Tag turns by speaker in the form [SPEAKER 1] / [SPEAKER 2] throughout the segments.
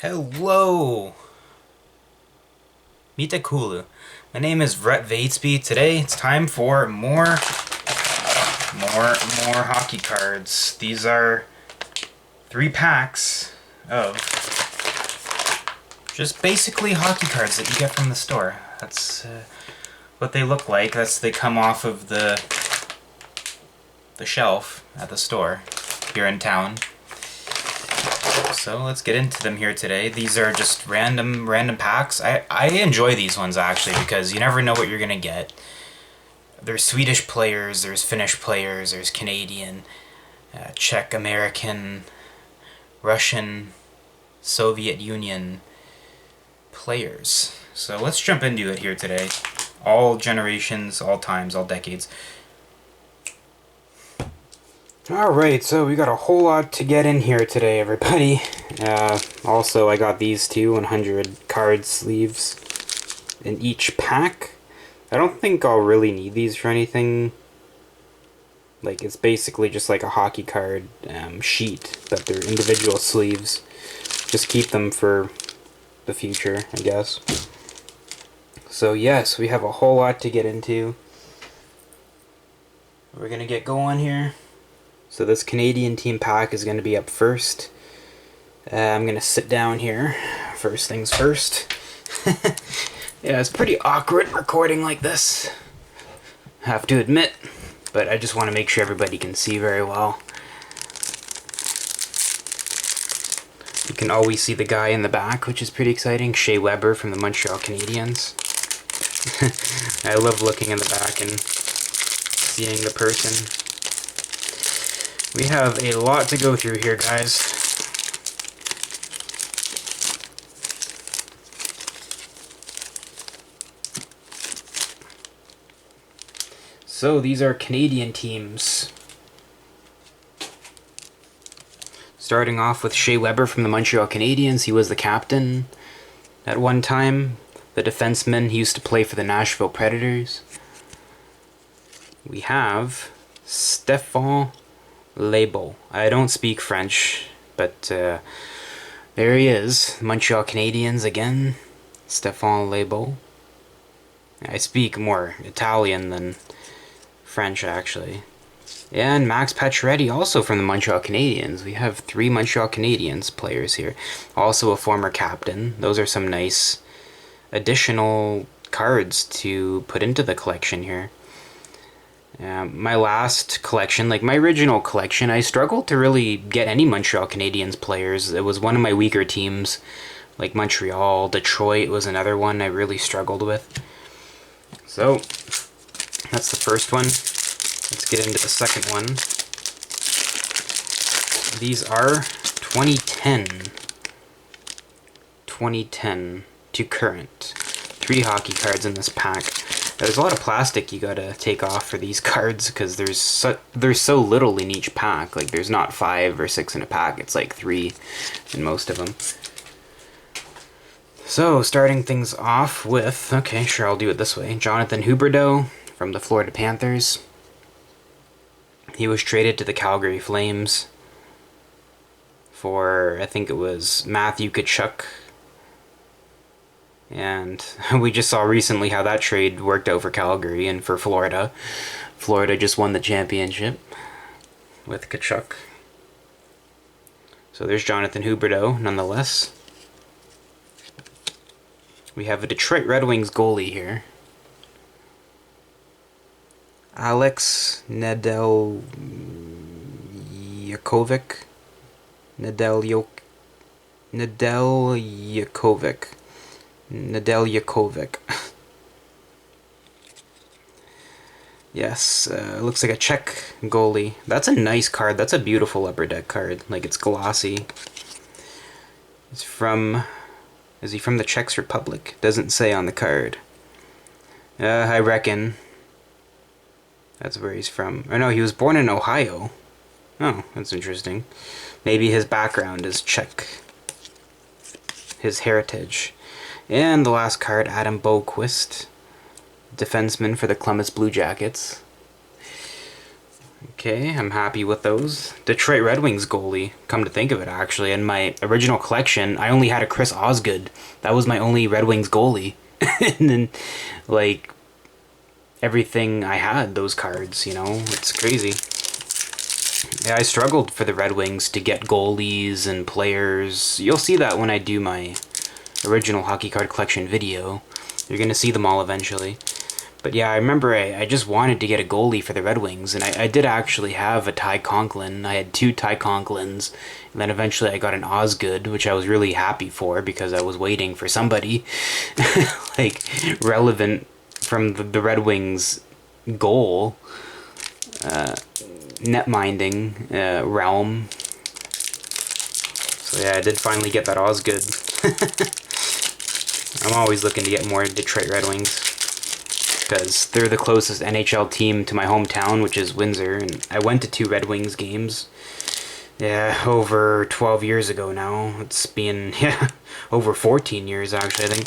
[SPEAKER 1] Hello! Mitakulu. My name is Rhett Vatesby. Today it's time for more hockey cards. These are 3 packs of just basically hockey cards that you get from the store. That's what they look like. They come off of the shelf at the store here in town. So let's get into them here today. These are just random packs. I enjoy these ones actually because you never know what you're gonna get. There's Swedish players, there's Finnish players, there's Canadian, Czech, American, Russian, Soviet Union players. So let's jump into it here today. All generations, all times, all decades. Alright, so we got a whole lot to get in here today, everybody. Also, I got these two 100 card sleeves in each pack. I don't think I'll really need these for anything. Like, it's basically just like a hockey card sheet, but they're individual sleeves. Just keep them for the future, I guess. So yes, we have a whole lot to get into. We're gonna get going here. So this Canadian team pack is going to be up first. I'm going to sit down here. First things first. Yeah, it's pretty awkward recording like this, I have to admit. But I just want to make sure everybody can see very well. You can always see the guy in the back, which is pretty exciting. Shea Weber from the Montreal Canadiens. I love looking in the back and seeing the person. We have a lot to go through here, guys. So these are Canadian teams. Starting off with Shea Weber from the Montreal Canadiens. He was the captain at one time. The defenseman, he used to play for the Nashville Predators. We have Stéphane Label. I don't speak French, but there he is. Montreal Canadiens again. Stéphane Label. I speak more Italian than French, actually. And Max Pacioretty, also from the Montreal Canadiens. We have 3 Montreal Canadiens players here. Also a former captain. Those are some nice additional cards to put into the collection here. My last collection, like my original collection, I struggled to really get any Montreal Canadiens players. It was one of my weaker teams, like Montreal. Detroit was another one I really struggled with. So, that's the first one. Let's get into the second one. These are 2010 to current. 3 hockey cards in this pack. There's a lot of plastic you gotta take off for these cards because there's so little in each pack. Like, there's not 5 or 6 in a pack. It's like 3 in most of them. So, starting things off with, okay, sure, I'll do it this way. Jonathan Huberdeau from the Florida Panthers. He was traded to the Calgary Flames for, I think it was Matthew Gaudreau. And we just saw recently how that trade worked out for Calgary and for Florida. Florida just won the championship with Tkachuk. So there's Jonathan Huberdeau, nonetheless. We have a Detroit Red Wings goalie here. Alex Nedeljkovic. Nedeljkovic. Yes, looks like a Czech goalie. That's a nice card. That's a beautiful Upper Deck card. Like, it's glossy. It's from... Is he from the Czech Republic? Doesn't say on the card. I reckon that's where he's from. Or no, he was born in Ohio. Oh, that's interesting. Maybe his background is Czech. His heritage. And the last card, Adam Boqvist, defenseman for the Columbus Blue Jackets. Okay. Okay, I'm happy with those. Detroit Red Wings goalie, come to think of it, actually. In my original collection, I only had a Chris Osgood. That was my only Red Wings goalie. And then, like, everything I had, those cards, you know? It's crazy. Yeah, I struggled for the Red Wings to get goalies and players. You'll see that when I do my original hockey card collection video. You're gonna see them all eventually. But yeah, I remember I just wanted to get a goalie for the Red Wings, and I did actually have a Ty Conklin. I had 2 Ty Conklins, and then eventually I got an Osgood, which I was really happy for because I was waiting for somebody like relevant from the Red Wings goal netminding realm. So yeah, I did finally get that Osgood. I'm always looking to get more Detroit Red Wings, because they're the closest NHL team to my hometown, which is Windsor, and I went to 2 Red Wings games. Yeah, over 12 years ago now. It's been, yeah, over 14 years actually, I think.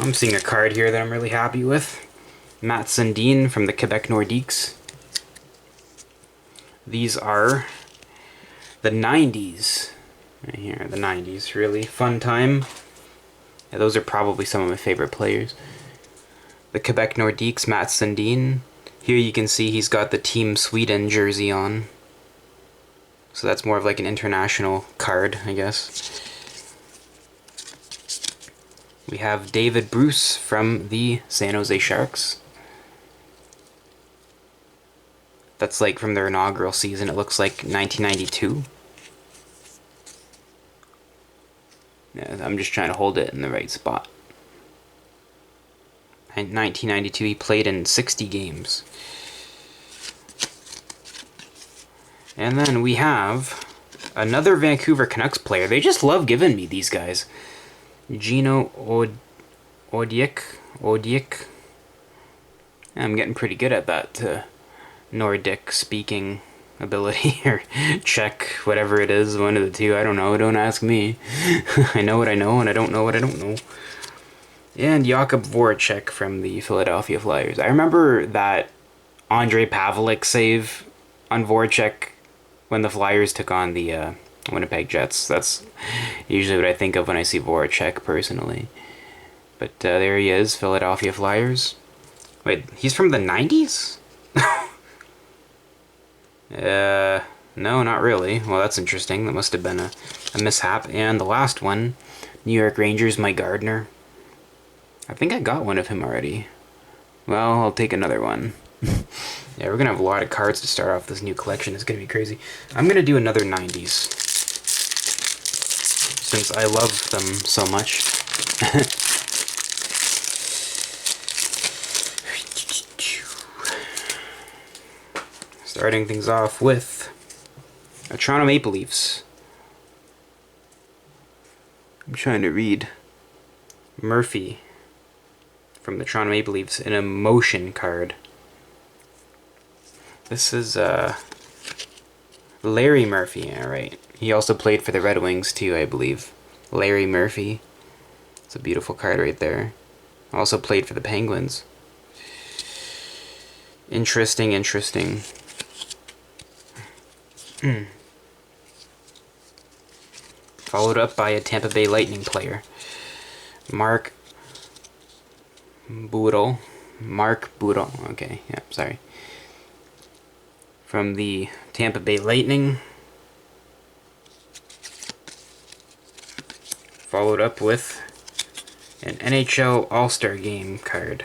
[SPEAKER 1] I'm seeing a card here that I'm really happy with. Matt Sundin from the Quebec Nordiques. These are the 90s. Right here, the 90s. Really fun time. Yeah, those are probably some of my favorite players. The Quebec Nordiques, Matt Sundin. Here you can see he's got the Team Sweden jersey on. So that's more of like an international card, I guess. We have David Bruce from the San Jose Sharks. That's like from their inaugural season. It looks like 1992. Yeah, I'm just trying to hold it in the right spot. In 1992, he played in 60 games. And then we have another Vancouver Canucks player. They just love giving me these guys. Gino Odiek. I'm getting pretty good at that Nordic speaking ability, or Czech, whatever it is, one of the two. I don't know, don't ask me. I know what I know, and I don't know what I don't know. And Jakub Voracek from the Philadelphia Flyers. I remember that Andrei Pavelik save on Voracek when the Flyers took on the Winnipeg Jets. That's usually what I think of when I see Voracek, personally. But there he is, Philadelphia Flyers. Wait, he's from the 90s? No, not really. Well, that's interesting. That must have been a mishap. And the last one, New York Rangers, Mike Gardner. I think I got one of him already. Well, I'll take another one. Yeah, we're gonna have a lot of cards to start off this new collection. It's gonna be crazy. I'm gonna do another 90s, since I love them so much. Starting things off with a Toronto Maple Leafs. I'm trying to read. Murphy from the Toronto Maple Leafs, an emotion card. This is Larry Murphy, yeah, right. He also played for the Red Wings too, I believe. Larry Murphy. It's a beautiful card right there. Also played for the Penguins. Interesting. Followed up by a Tampa Bay Lightning player. Mark Boodle. Okay, yeah, sorry. From the Tampa Bay Lightning. Followed up with an NHL All-Star Game card.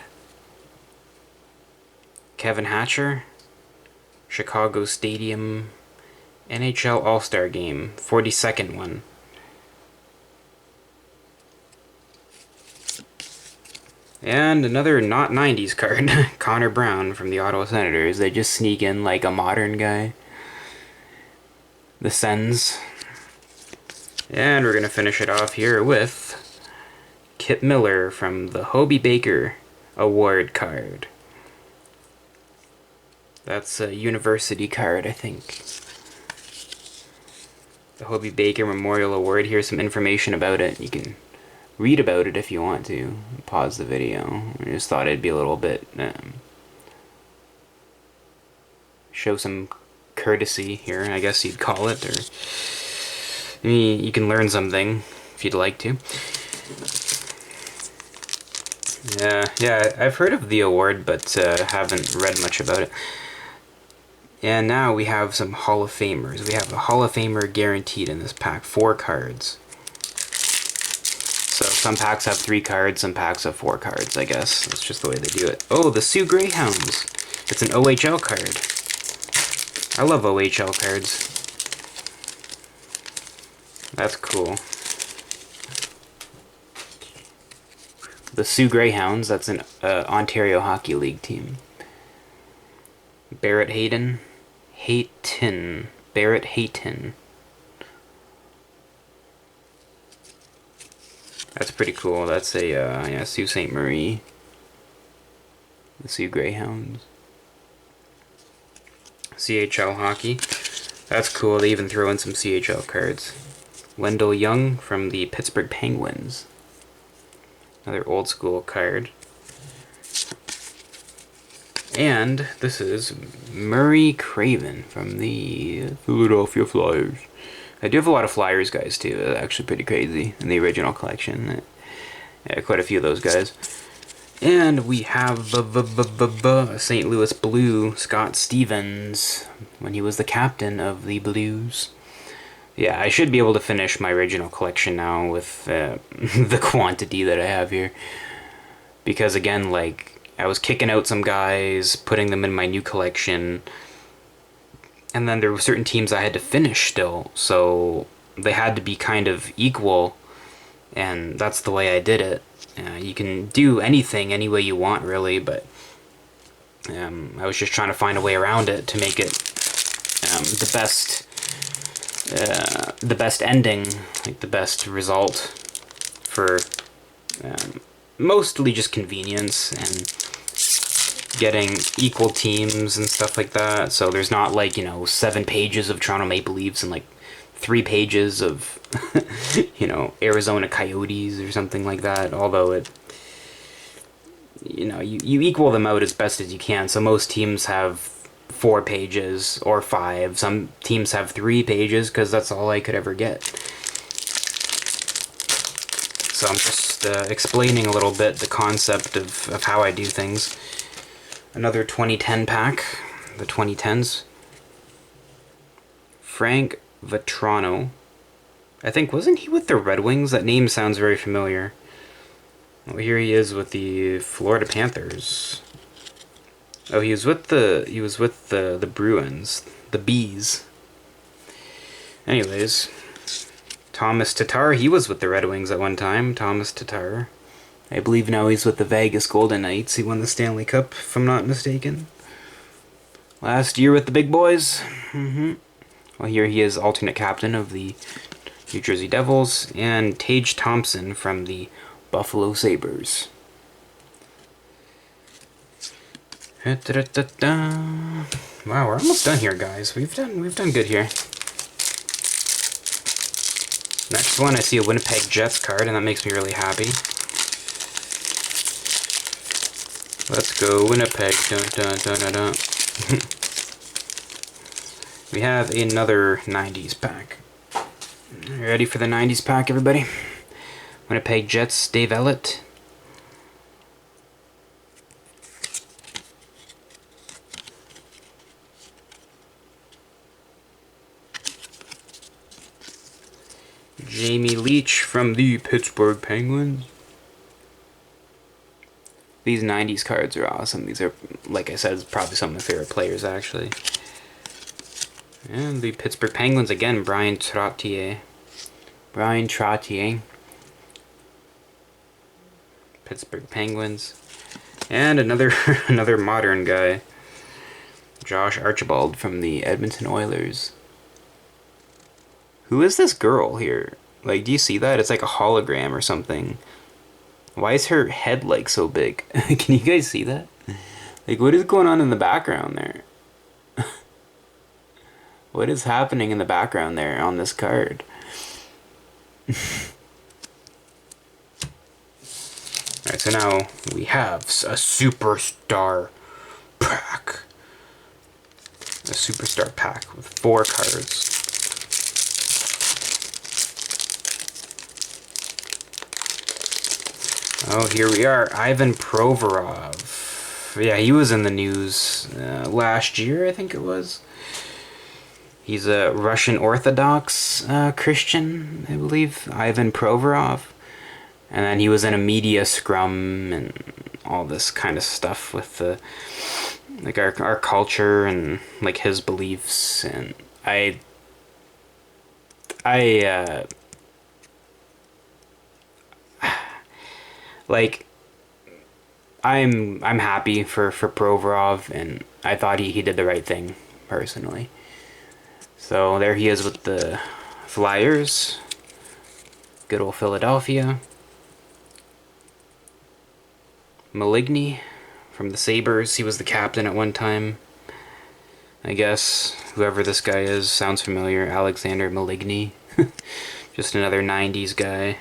[SPEAKER 1] Kevin Hatcher. Chicago Stadium NHL All-Star Game, 42nd one. And another not 90s card, Connor Brown from the Ottawa Senators. They just sneak in like a modern guy. The Sens. And we're going to finish it off here with Kip Miller from the Hobey Baker Award card. That's a university card, I think. The Hobey Baker Memorial Award. Here's some information about it. You can read about it if you want to. Pause the video. I just thought it'd be a little bit show some courtesy here, I guess you'd call it, or maybe you can learn something if you'd like to. Yeah, I've heard of the award, but haven't read much about it. And now we have some Hall of Famers. We have a Hall of Famer guaranteed in this pack. 4 cards. So some packs have 3 cards, some packs have 4 cards, I guess. That's just the way they do it. Oh, the Sioux Greyhounds. It's an OHL card. I love OHL cards. That's cool. The Sioux Greyhounds, that's an Ontario Hockey League team. Barrett Hayton. Barrett Hayton. That's pretty cool. That's a yeah, Sault Ste. Marie. The Sioux Greyhounds. CHL hockey. That's cool. They even throw in some CHL cards. Wendell Young from the Pittsburgh Penguins. Another old school card. And this is Murray Craven from the Philadelphia Flyers. I do have a lot of Flyers guys too. They're actually pretty crazy in the original collection. Yeah, quite a few of those guys. And we have a St. Louis Blue, Scott Stevens, when he was the captain of the Blues. Yeah, I should be able to finish my original collection now with the quantity that I have here. Because again, like, I was kicking out some guys, putting them in my new collection, and then there were certain teams I had to finish still, so they had to be kind of equal, and that's the way I did it. You can do anything any way you want, really, but I was just trying to find a way around it to make it the best ending, like the best result for mostly just convenience and getting equal teams and stuff like that. So there's not like, 7 pages of Toronto Maple Leafs and like 3 pages of Arizona Coyotes or something like that, although it you equal them out as best as you can. So most teams have 4 pages or 5. Some teams have 3 pages because that's all I could ever get. So I'm just explaining a little bit the concept of how I do things. Another 2010 pack, the 2010s. Frank Vatrano. I think, wasn't he with the Red Wings? That name sounds very familiar. Well, here he is with the Florida Panthers. Oh, he was with the Bruins, the Bees. Anyways, Thomas Tatar, he was with the Red Wings at one time. Thomas Tatar. I believe now he's with the Vegas Golden Knights. He won the Stanley Cup, if I'm not mistaken. Last year with the big boys. Well, here he is, alternate captain of the New Jersey Devils, and Tage Thompson from the Buffalo Sabres. Wow, we're almost done here, guys. We've done good here. Next one, I see a Winnipeg Jets card, and that makes me really happy. Let's go, Winnipeg. Dun, dun, dun, dun, dun. We have another 90s pack. Ready for the 90s pack, everybody? Winnipeg Jets, Dave Ellett. Jamie Leach from the Pittsburgh Penguins. These 90s cards are awesome. These are, like I said, probably some of my favorite players, actually. And the Pittsburgh Penguins again, Brian Trottier. Pittsburgh Penguins. And another another modern guy, Josh Archibald from the Edmonton Oilers. Who is this girl here? Like, do you see that? It's like a hologram or something. Why is her head like so big? Can you guys see that? Like, what is going on in the background there? What is happening in the background there on this card? Alright, so now we have a superstar pack. A superstar pack with 4 cards. Oh, here we are. Ivan Provorov. Yeah, he was in the news last year, I think it was. He's a Russian Orthodox Christian, I believe. Ivan Provorov. And then he was in a media scrum and all this kind of stuff with the, like, our culture and like his beliefs. And like, I'm happy for Provorov, and I thought he did the right thing personally. So there he is with the Flyers. Good old Philadelphia. Maligny from the Sabres. He was the captain at one time. I guess whoever this guy is sounds familiar. Alexander Maligny. Just another 90s guy.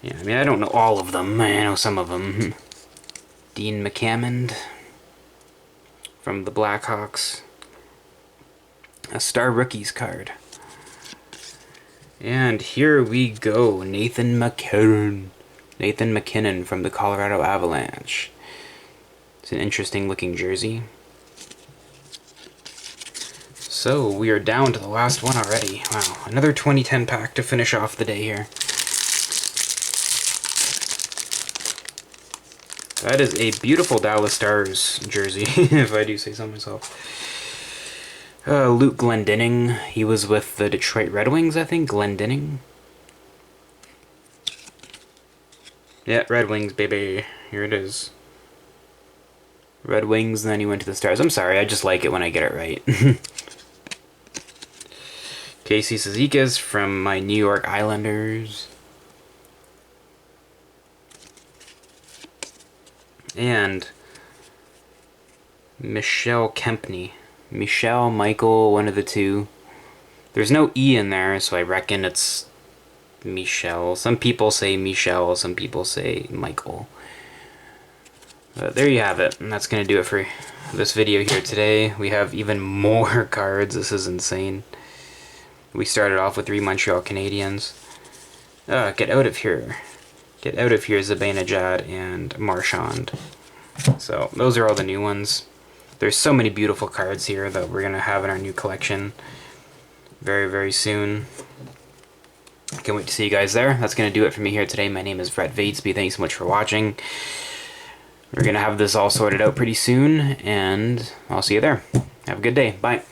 [SPEAKER 1] Yeah, I mean, I don't know all of them. I know some of them. Dean McCammond from the Blackhawks. A Star Rookies card. And here we go. Nathan McKinnon from the Colorado Avalanche. It's an interesting looking jersey. So we are down to the last one already. Wow, another 2010 pack to finish off the day here. That is a beautiful Dallas Stars jersey, if I do say so myself. Luke Glendening. He was with the Detroit Red Wings, I think. Glendening. Yeah, Red Wings, baby. Here it is. Red Wings, and then he went to the Stars. I'm sorry, I just like it when I get it right. Casey Cizikas from my New York Islanders. And Michelle Kempney. Michael, one of the two. There's no E in there, so I reckon it's Michelle. Some people say Michelle, some people say Michael. But there you have it, and that's going to do it for this video here today. We have even more cards. This is insane. We started off with 3 Montreal Canadiens. Get out of here. Get out of here, Zibanejad and Marchand. So, those are all the new ones. There's so many beautiful cards here that we're going to have in our new collection very, very soon. Can't wait to see you guys there. That's going to do it for me here today. My name is Brett Vatesby. Thanks so much for watching. We're going to have this all sorted out pretty soon, and I'll see you there. Have a good day. Bye.